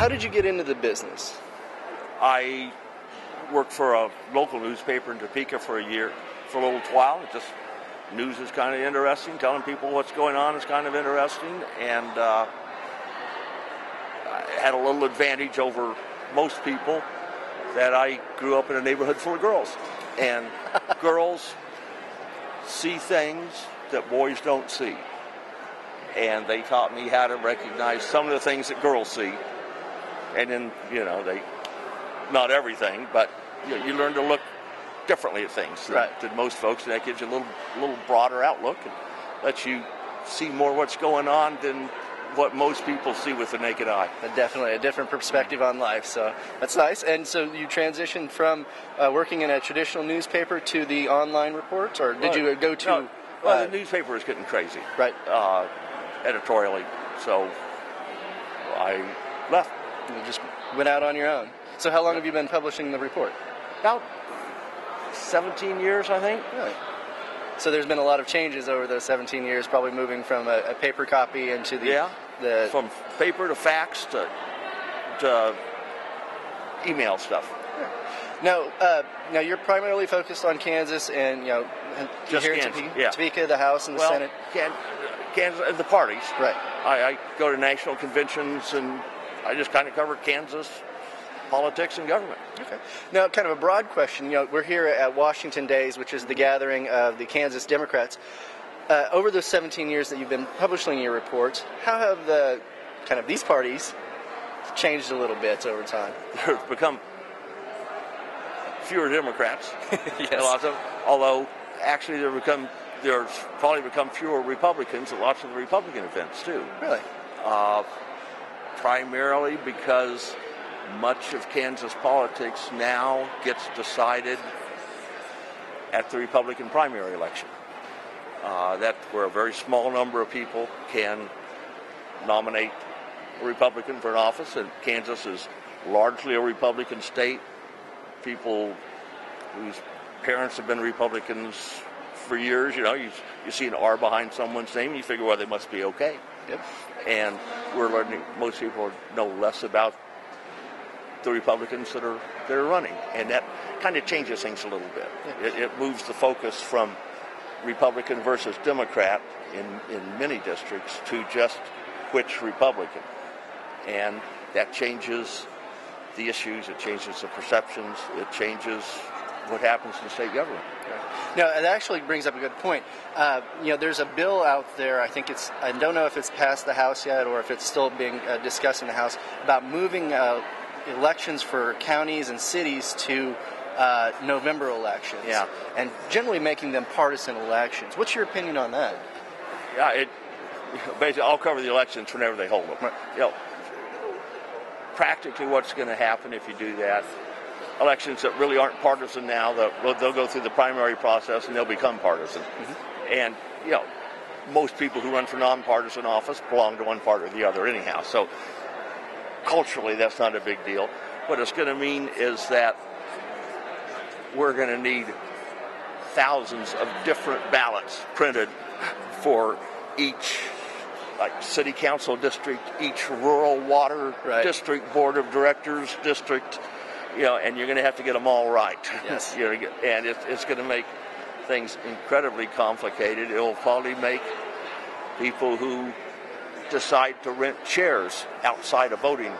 How did you get into the business? I worked for a local newspaper in Topeka for a little while. News is kind of interesting. Telling people what's going on is kind of interesting. And I had a little advantage over most people that I grew up in a neighborhood full of girls. And girls see things that boys don't see. And they taught me how to recognize some of the things that girls see. And then, not everything, but you learn to look differently at things than most folks. And that gives you a little broader outlook and lets you see more what's going on than what most people see with the naked eye. Definitely a different perspective on life, so that's nice. And so you transitioned from working in a traditional newspaper to the online reports, or did you go to... No, well, the newspaper was getting crazy, right? Editorially, so I left. You just went out on your own. So how long have you been publishing the report? About 17 years, I think. Really? So there's been a lot of changes over those 17 years, probably moving from a paper copy into the from paper to fax to email stuff. Yeah. Now you're primarily focused on Kansas, and just here Kansas, in Topeka, the House and the Senate. Kansas and the parties. Right. I go to national conventions, and I just kind of cover Kansas politics and government. Okay. Now, kind of a broad question. We're here at Washington Days, which is the gathering of the Kansas Democrats. Over the 17 years that you've been publishing your reports, how have these parties changed a little bit over time? There's become fewer Democrats. Yes. Lots of, although actually there's probably become fewer Republicans at lots of the Republican events too. Really? Primarily because much of Kansas politics now gets decided at the Republican primary election. That's where a very small number of people can nominate a Republican for an office, and Kansas is largely a Republican state. People whose parents have been Republicans for years, you see an R behind someone's name, you figure, well, they must be okay. Yep. And we're learning, most people know less about the Republicans that are running, and that kind of changes things a little bit. Yeah. It moves the focus from Republican versus Democrat in many districts to just which Republican, and that changes the issues, it changes the perceptions, it changes what happens in the state government. Now, it actually brings up a good point. There's a bill out there, I don't know if it's passed the House yet or if it's still being discussed in the House, about moving elections for counties and cities to November elections. Yeah. And generally making them partisan elections. What's your opinion on that? Yeah, basically I'll cover the elections whenever they hold them. Right. Practically what's going to happen if you do that, elections that really aren't partisan now, they'll go through the primary process and they'll become partisan. Mm-hmm. And, most people who run for nonpartisan office belong to one part or the other anyhow. So culturally, that's not a big deal. What it's going to mean is that we're going to need thousands of different ballots printed for each city council district, each rural water district, board of directors district, and you're going to have to get them all right. Yes. And it's going to make things incredibly complicated. It will probably make people who decide to rent chairs outside a voting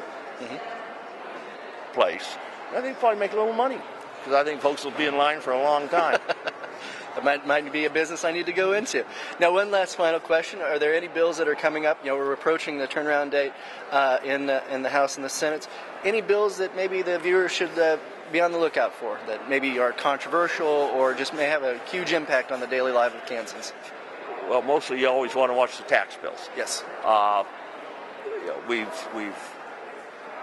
place, I think probably make a little money, because I think folks will be in line for a long time. That might be a business I need to go into. Now, one last final question. Are there any bills that are coming up? We're approaching the turnaround date in the House and the Senate. Any bills that maybe the viewers should be on the lookout for, that maybe are controversial or just may have a huge impact on the daily life of Kansans? Well, mostly you always want to watch the tax bills. Yes. We've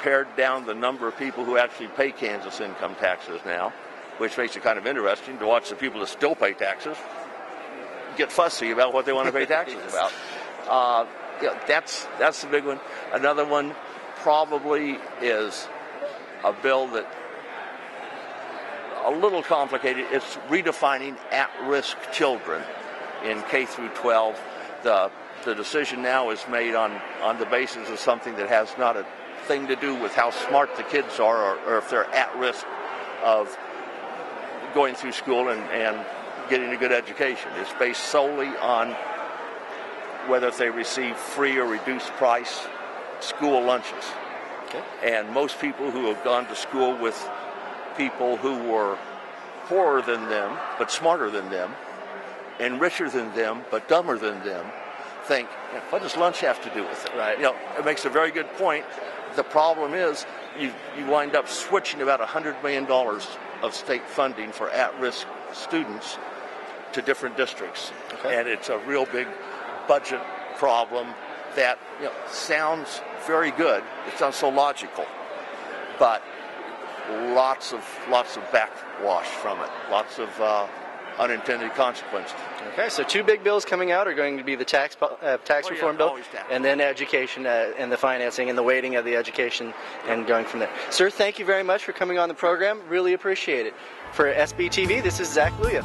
pared down the number of people who actually pay Kansas income taxes now, which makes it kind of interesting to watch the people that still pay taxes get fussy about what they want to pay taxes about. That's the big one. Another one probably is a bill that a little complicated. It's redefining at-risk children in K through 12. The decision now is made on the basis of something that has not a thing to do with how smart the kids are, or if they're at risk of going through school and getting a good education. It's based solely on whether they receive free or reduced price school lunches. Okay. And most people who have gone to school with people who were poorer than them but smarter than them, and richer than them but dumber than them, think, what does lunch have to do with it? Right. It makes a very good point. The problem is you wind up switching about $100 million of state funding for at-risk students to different districts. Okay. And it's a real big budget problem that sounds very good. It sounds so logical, but lots of backwash from it. Lots of unintended consequences. Okay, so two big bills coming out are going to be the tax reform bill, and then education and the financing and the weighting of the education and going from there. Sir, thank you very much for coming on the program. Really appreciate it. For SBTV, this is Zach Luya.